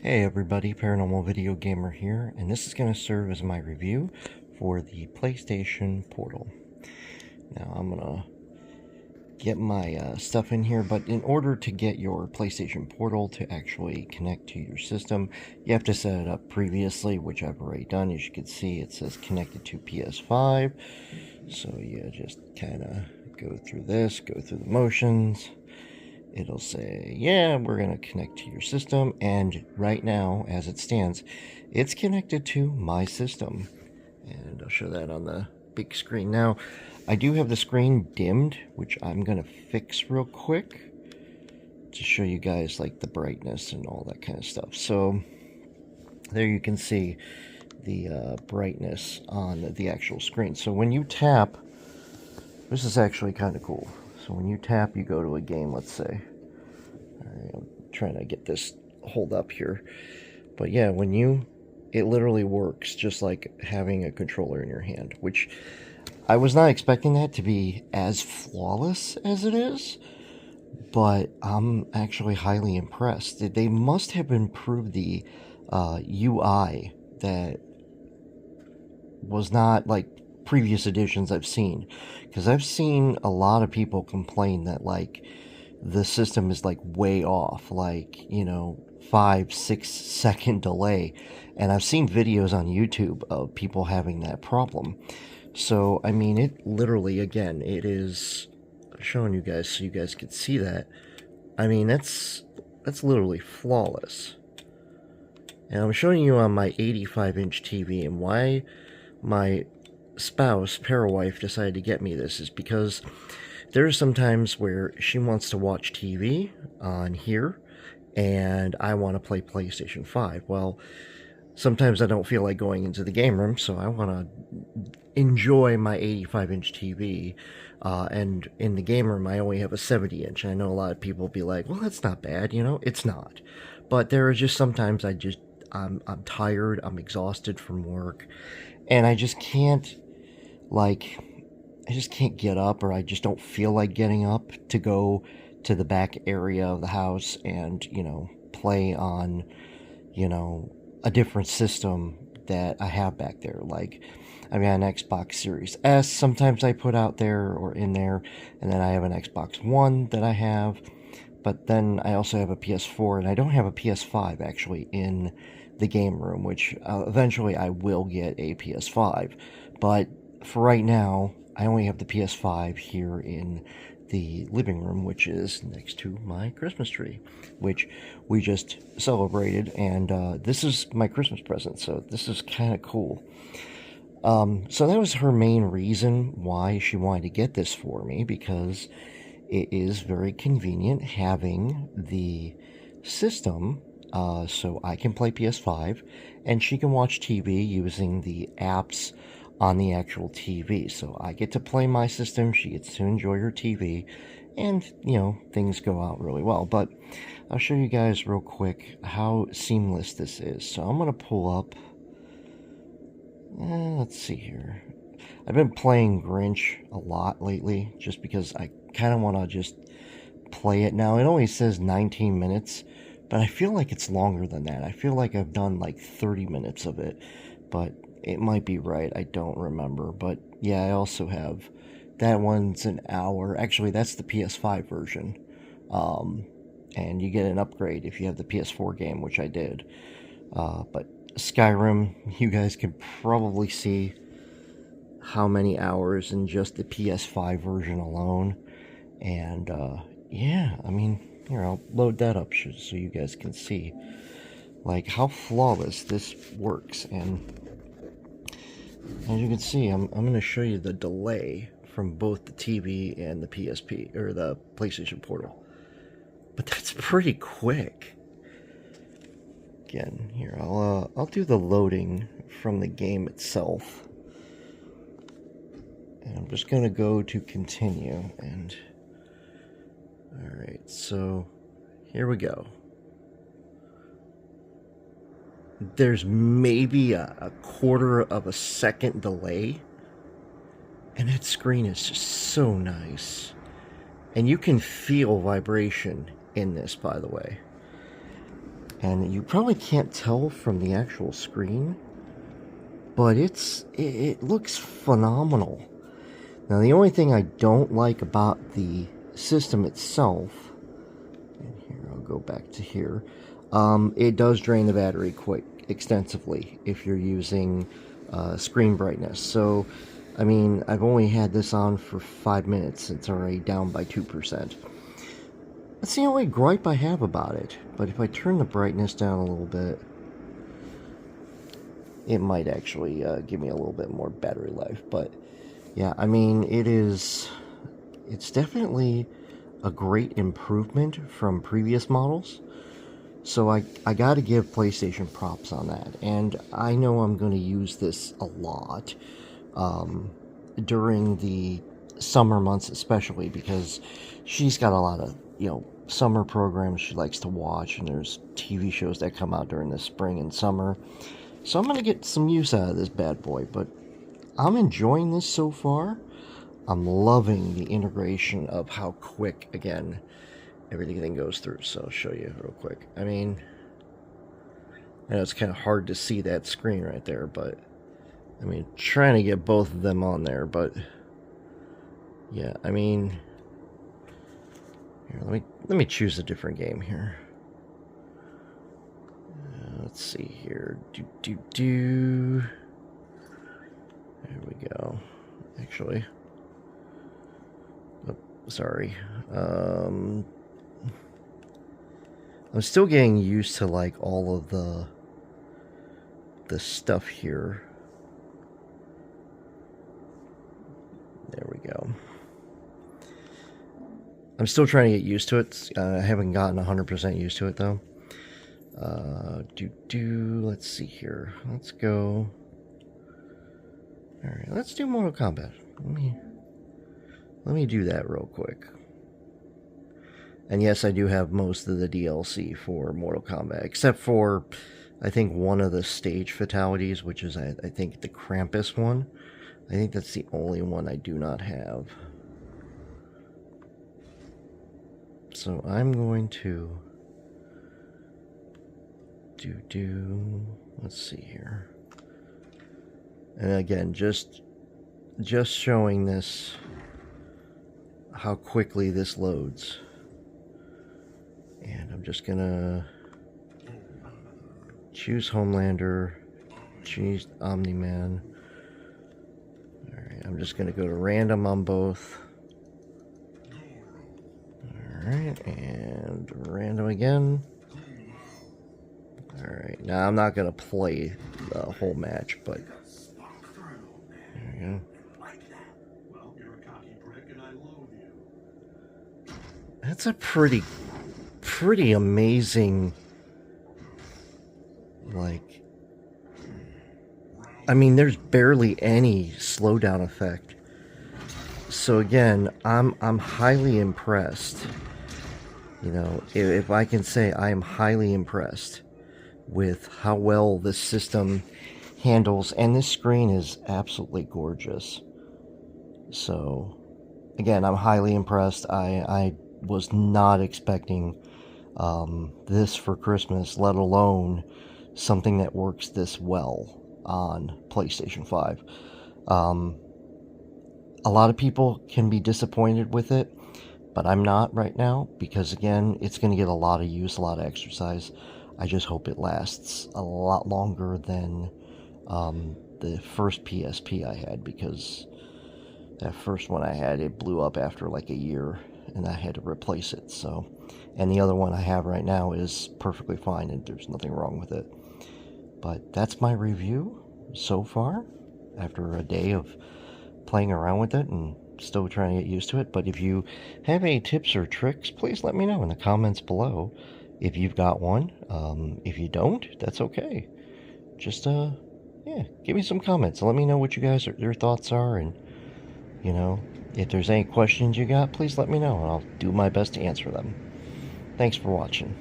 Hey everybody, Paranormal Video Gamer here, and this is going to serve as my review for the PlayStation Portal. Now I'm going to get my stuff in here, but in order to get your PlayStation Portal to actually connect to your system, you have to set it up previously, which I've already done. As you can see, it says connected to PS5, so you just kind of go through this, go through the motions. It'll say, yeah, we're going to connect to your system, and right now, as it stands, it's connected to my system. And I'll show that on the big screen. Now, I do have the screen dimmed, which I'm going to fix real quick to show you guys like the brightness and all that kind of stuff. So, there you can see the brightness on the actual screen. So when you tap, this is actually kind of cool. So when you tap, you go to a game, let's say. I'm trying to get this hold up here. But yeah, it literally works just like having a controller in your hand, which I was not expecting that to be as flawless as it is, but I'm actually highly impressed. They must have improved the UI that was not like previous editions I've seen, because I've seen a lot of people complain that like the system is like way off, like 5-6 second delay, and I've seen videos on YouTube of people having that problem. So I mean, it literally, again, it is showing you guys so you guys can see that. I mean, that's literally flawless. And I'm showing you on my 85-inch TV, and why my spouse, Parawife, decided to get me this is because there are some times where she wants to watch TV on here, and I want to play PlayStation 5. Well, sometimes I don't feel like going into the game room, so I want to enjoy my 85-inch TV. And in the game room, I only have a 70-inch. I know a lot of people will be like, well, that's not bad, It's not. But there are just sometimes I'm tired, I'm exhausted from work, and I just can't get up, or I just don't feel like getting up to go to the back area of the house and, play on, a different system that I have back there. Like, I mean, an Xbox Series S sometimes I put out there or in there, and then I have an Xbox One that I have, but then I also have a PS4, and I don't have a PS5 actually in the game room, which eventually I will get a PS5, but for right now, I only have the PS5 here in the living room, which is next to my Christmas tree, which we just celebrated, and this is my Christmas present, so this is kind of cool. So that was her main reason why she wanted to get this for me, because it is very convenient having the system, so I can play PS5, and she can watch TV using the apps on the actual TV. So I get to play my system, she gets to enjoy her TV, and, things go out really well. But I'll show you guys real quick how seamless this is. So I'm going to pull up, let's see here. I've been playing Grinch a lot lately, just because I kind of want to just play it now. It only says 19 minutes, but I feel like it's longer than that. I feel like I've done like 30 minutes of it, but it might be right. I don't remember. But yeah, I also have that one's an hour. Actually, that's the PS5 version. And you get an upgrade if you have the PS4 game, which I did. But Skyrim, you guys can probably see how many hours in just the PS5 version alone. And yeah, I mean, here, I'll load that up so you guys can see like how flawless this works. And as you can see, I'm going to show you the delay from both the TV and the PSP, or the PlayStation Portal. But that's pretty quick. Again, here, I'll do the loading from the game itself. And I'm just going to go to continue, and alright, so here we go. There's maybe a quarter of a second delay, and that screen is just so nice. And you can feel vibration in this, by the way. And you probably can't tell from the actual screen, but it looks phenomenal. Now, the only thing I don't like about the system itself, and here, I'll go back to here, it does drain the battery quite extensively if you're using screen brightness. So, I mean, I've only had this on for 5 minutes. It's already down by 2%. That's the only gripe I have about it. But if I turn the brightness down a little bit, it might actually give me a little bit more battery life. But yeah, I mean, it's definitely a great improvement from previous models. So I got to give PlayStation props on that. And I know I'm going to use this a lot during the summer months, especially because she's got a lot of, summer programs she likes to watch, and there's TV shows that come out during the spring and summer. So I'm going to get some use out of this bad boy, but I'm enjoying this so far. I'm loving the integration of how quick, again, everything goes through. So I'll show you real quick. I mean, I know it's kind of hard to see that screen right there, but I mean, trying to get both of them on there, but yeah, I mean, here, let me choose a different game here. Let's see here. There we go. Actually, oh, sorry. I'm still getting used to like all of the stuff here. There we go. I'm still trying to get used to it. I haven't gotten 100% used to it though. Let's see here. Let's go. All right, let's do Mortal Kombat. Let me do that real quick. And yes, I do have most of the DLC for Mortal Kombat, except for, I think, one of the stage fatalities, which is, I think, the Krampus one. I think that's the only one I do not have. So I'm going to let's see here. And again, just showing this, how quickly this loads. And I'm just gonna choose Homelander, choose Omni-Man. Alright, I'm just gonna go to random on both. Alright, and random again. Alright, now I'm not gonna play the whole match, but there we go. That's a pretty amazing, like, I mean, there's barely any slowdown effect. So again, I'm highly impressed. You know, if I can say, I am highly impressed with how well this system handles, and this screen is absolutely gorgeous. So again, I'm highly impressed. I was not expecting this for Christmas, let alone something that works this well on PlayStation 5. A lot of people can be disappointed with it, but I'm not right now, because again, it's going to get a lot of use, a lot of exercise. I just hope it lasts a lot longer than the first PSP I had, because that first one I had, it blew up after like a year, and I had to replace it. So, and the other one I have right now is perfectly fine, and there's nothing wrong with it. But that's my review so far, after a day of playing around with it and still trying to get used to it. But if you have any tips or tricks, please let me know in the comments below if you've got one. If you don't, that's okay. Just yeah, give me some comments. Let me know what you guys your thoughts are, and you know, if there's any questions you got, please let me know, and I'll do my best to answer them. Thanks for watching.